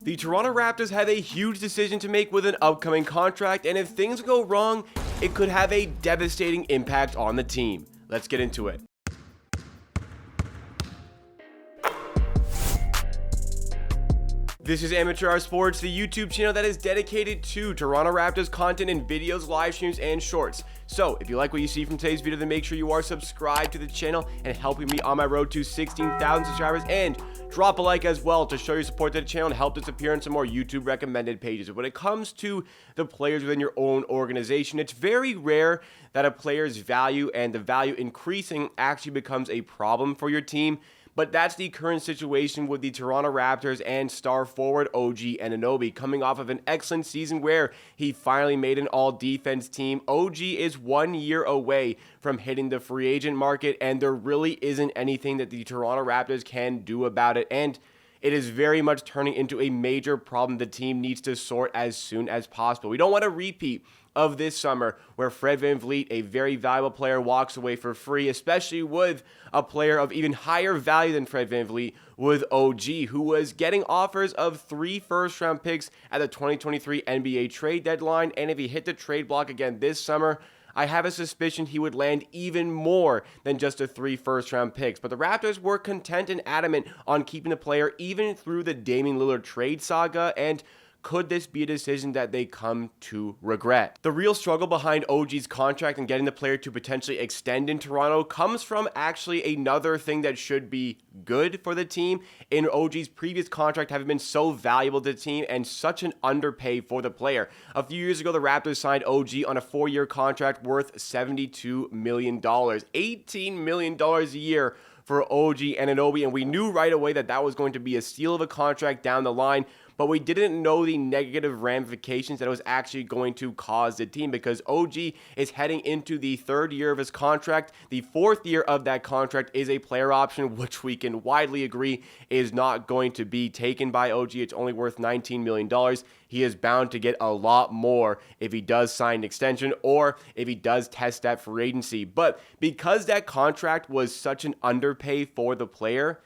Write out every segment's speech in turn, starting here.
The Toronto Raptors have a huge decision to make with an upcoming contract, and if things go wrong, it could have a devastating impact on the team. Let's get into it. This is Amateur Hour Sports, the YouTube channel that is dedicated to Toronto Raptors content in videos, live streams, and shorts. So, if you like what you see from today's video, then make sure you are subscribed to the channel and helping me on my road to 16,000 subscribers, and drop a like as well to show your support to the channel and help this appear on some more YouTube recommended pages. When it comes to the players within your own organization, it's very rare that a player's value and the value increasing actually becomes a problem for your team. But that's the current situation with the Toronto Raptors and star forward OG Anunoby. Coming off of an excellent season where he finally made an all-defense team, OG is 1 year away from hitting the free agent market, and there really isn't anything that the Toronto Raptors can do about it. And it is very much turning into a major problem the team needs to sort as soon as possible. We don't want a repeat of this summer where Fred VanVleet, a very valuable player, walks away for free, especially with a player of even higher value than Fred VanVleet with OG, who was getting offers of 3 first-round picks at the 2023 NBA trade deadline, and if he hit the trade block again this summer, I have a suspicion he would land even more than just the 3 first-round picks. But the Raptors were content and adamant on keeping the player even through the Damian Lillard trade saga, and could this be a decision that they come to regret? The real struggle behind OG's contract and getting the player to potentially extend in Toronto comes from actually another thing that should be good for the team in OG's previous contract having been so valuable to the team and such an underpay for the player. A few years ago, the Raptors signed OG on a 4-year contract worth $72 million, $18 million a year for OG Anunoby, and we knew right away that that was going to be a steal of a contract down the line, but we didn't know the negative ramifications that it was actually going to cause the team, because OG is heading into the 3rd year of his contract. The 4th year of that contract is a player option, which we can widely agree is not going to be taken by OG. It's only worth $19 million. He is bound to get a lot more if he does sign an extension or if he does test that free agency. But because that contract was such an underpay for the player,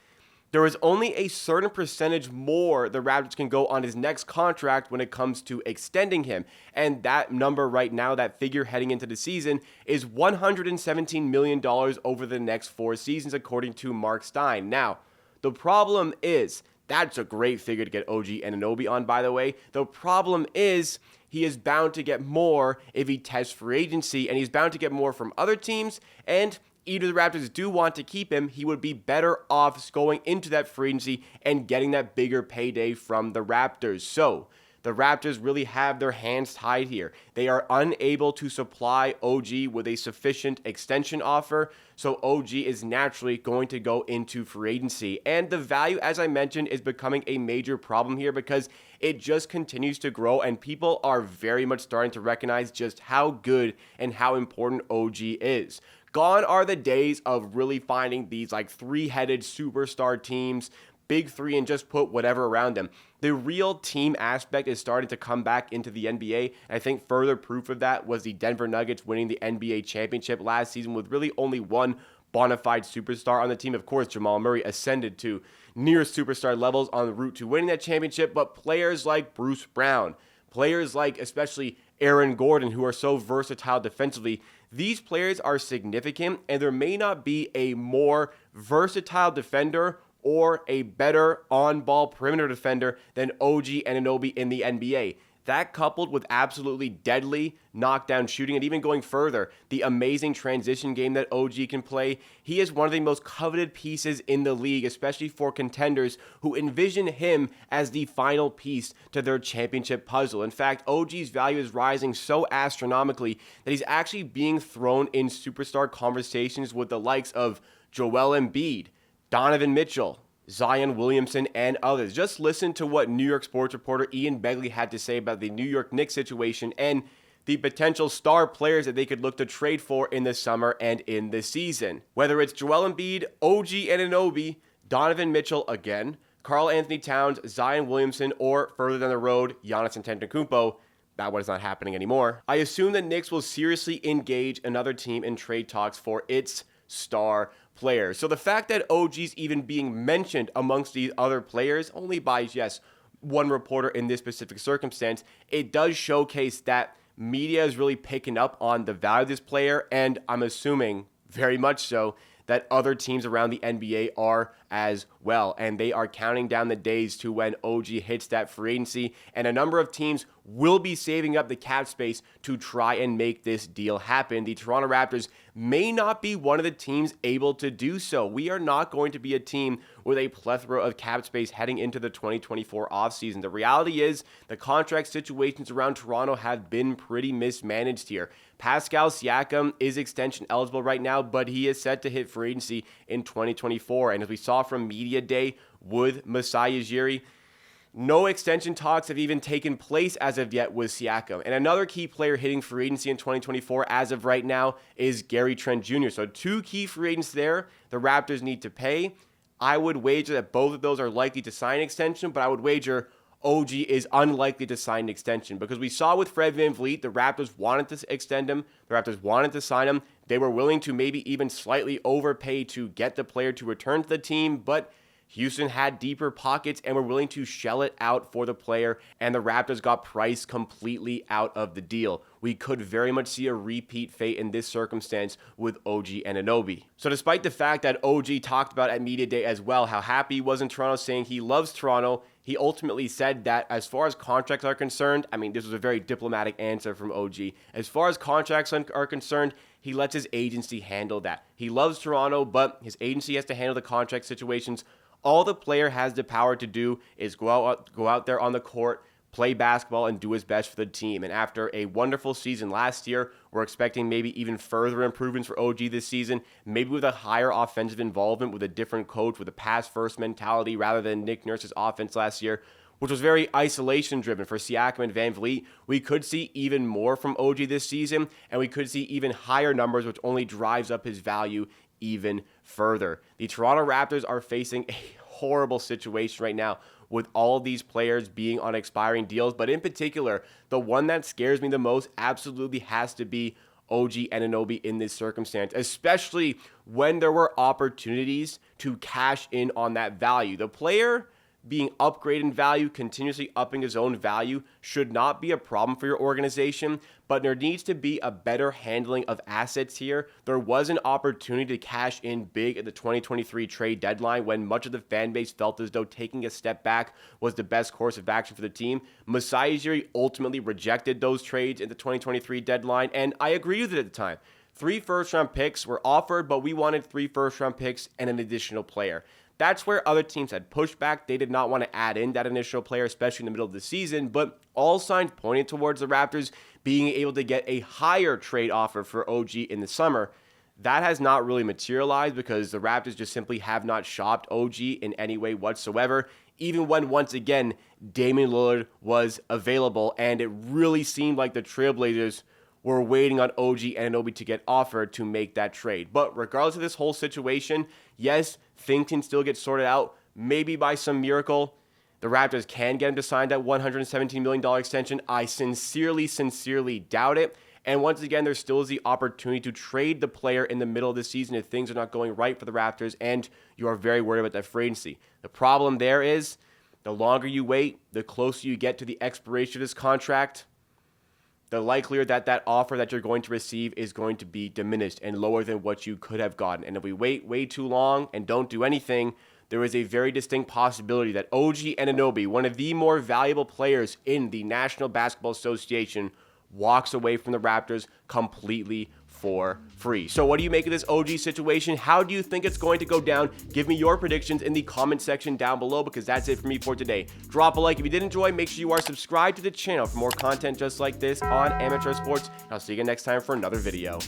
there is only a certain percentage more the Raptors can go on his next contract when it comes to extending him. And that number right now, that figure heading into the season, is $117 million over the next 4 seasons, according to Mark Stein. Now, the problem is, that's a great figure to get OG Anunoby on, by the way. The problem is, he is bound to get more if he tests free agency, and he's bound to get more from other teams, and either the Raptors do want to keep him, he would be better off going into that free agency and getting that bigger payday from the Raptors. So, the Raptors really have their hands tied here. They are unable to supply OG with a sufficient extension offer, so OG is naturally going to go into free agency. And the value, as I mentioned, is becoming a major problem here because it just continues to grow, and people are very much starting to recognize just how good and how important OG is. Gone are the days of really finding these like 3-headed superstar teams, big 3, and just put whatever around them. The real team aspect is starting to come back into the NBA. And I think further proof of that was the Denver Nuggets winning the NBA championship last season with really only one bona fide superstar on the team. Of course, Jamal Murray ascended to near superstar levels on the route to winning that championship, but players like Bruce Brown, players like especially Aaron Gordon, who are so versatile defensively, these players are significant, and there may not be a more versatile defender or a better on-ball perimeter defender than OG Anunoby in the NBA. That coupled with absolutely deadly knockdown shooting, and even going further, the amazing transition game that OG can play, he is one of the most coveted pieces in the league, especially for contenders who envision him as the final piece to their championship puzzle. In fact, OG's value is rising so astronomically that he's actually being thrown in superstar conversations with the likes of Joel Embiid, Donovan Mitchell, Zion Williamson, and others. Just listen to what New York sports reporter Ian Begley had to say about the New York Knicks situation and the potential star players that they could look to trade for in the summer and in the season. Whether it's Joel Embiid, OG Anunoby, Donovan Mitchell again, Karl Anthony Towns, Zion Williamson, or further down the road, Giannis Antetokounmpo, that one is not happening anymore. I assume the Knicks will seriously engage another team in trade talks for its star players. So the fact that OG's even being mentioned amongst these other players, only by, yes, one reporter in this specific circumstance, it does showcase that media is really picking up on the value of this player, and I'm assuming very much so that other teams around the NBA are as well, and they are counting down the days to when OG hits that free agency, and a number of teams will be saving up the cap space to try and make this deal happen. The Toronto Raptors may not be one of the teams able to do so. We are not going to be a team with a plethora of cap space heading into the 2024 offseason. The reality is the contract situations around Toronto have been pretty mismanaged here. Pascal Siakam is extension eligible right now, but he is set to hit free agency in 2024. And as we saw from Media Day with Masai Ujiri, no extension talks have even taken place as of yet with Siakam. And another key player hitting free agency in 2024 as of right now is Trent Jr. So two key free agents there the Raptors need to pay. I would wager that both of those are likely to sign an extension, but I would wager OG is unlikely to sign an extension because we saw with Fred VanVleet, the Raptors wanted to extend him. The Raptors wanted to sign him. They were willing to maybe even slightly overpay to get the player to return to the team, but Houston had deeper pockets and were willing to shell it out for the player, and the Raptors got priced completely out of the deal. We could very much see a repeat fate in this circumstance with OG Anunoby. So despite the fact that OG talked about at Media Day as well how happy he was in Toronto, saying he loves Toronto, he ultimately said that as far as contracts are concerned, I mean, this was a very diplomatic answer from OG. As far as contracts are concerned, he lets his agency handle that. He loves Toronto, but his agency has to handle the contract situations. All the player has the power to do is go out there on the court, play basketball, and do his best for the team. And after a wonderful season last year, we're expecting maybe even further improvements for OG this season, maybe with a higher offensive involvement, with a different coach, with a pass-first mentality rather than Nick Nurse's offense last year, which was very isolation-driven for Siakam and VanVleet. We could see even more from OG this season, and we could see even higher numbers, which only drives up his value even further. The Toronto Raptors are facing a horrible situation right now with all of these players being on expiring deals, but in particular, the one that scares me the most absolutely has to be OG Anunoby in this circumstance, especially when there were opportunities to cash in on that value. The player being upgraded in value, continuously upping his own value, should not be a problem for your organization, but there needs to be a better handling of assets here. There was an opportunity to cash in big at the 2023 trade deadline when much of the fan base felt as though taking a step back was the best course of action for the team. Masai Ujiri ultimately rejected those trades at the 2023 deadline, and I agree with it at the time. 3 first-round picks were offered, but we wanted 3 first-round picks and an additional player. That's where other teams had pushed back. They did not want to add in that initial player, especially in the middle of the season, but all signs pointed towards the Raptors being able to get a higher trade offer for OG in the summer. That has not really materialized because the Raptors just simply have not shopped OG in any way whatsoever, even when, once again, Damian Lillard was available, and it really seemed like the Trailblazers were waiting on OG Anunoby to get offered to make that trade. But regardless of this whole situation, yes, things can still get sorted out. Maybe by some miracle, the Raptors can get him to sign that $117 million extension. I sincerely doubt it. And once again, there still is the opportunity to trade the player in the middle of the season if things are not going right for the Raptors and you are very worried about that free agency. The problem there is the longer you wait, the closer you get to the expiration of this contract, the likelier that that offer that you're going to receive is going to be diminished and lower than what you could have gotten. And if we wait way too long and don't do anything, there is a very distinct possibility that OG Anunoby, one of the more valuable players in the National Basketball Association, walks away from the Raptors completely for free. So what do you make of this OG situation? How do you think it's going to go down? Give me your predictions in the comment section down below, because that's it for me for today. Drop a like if you did enjoy. Make sure you are subscribed to the channel for more content just like this on amateur sports. I'll see you again next time for another video.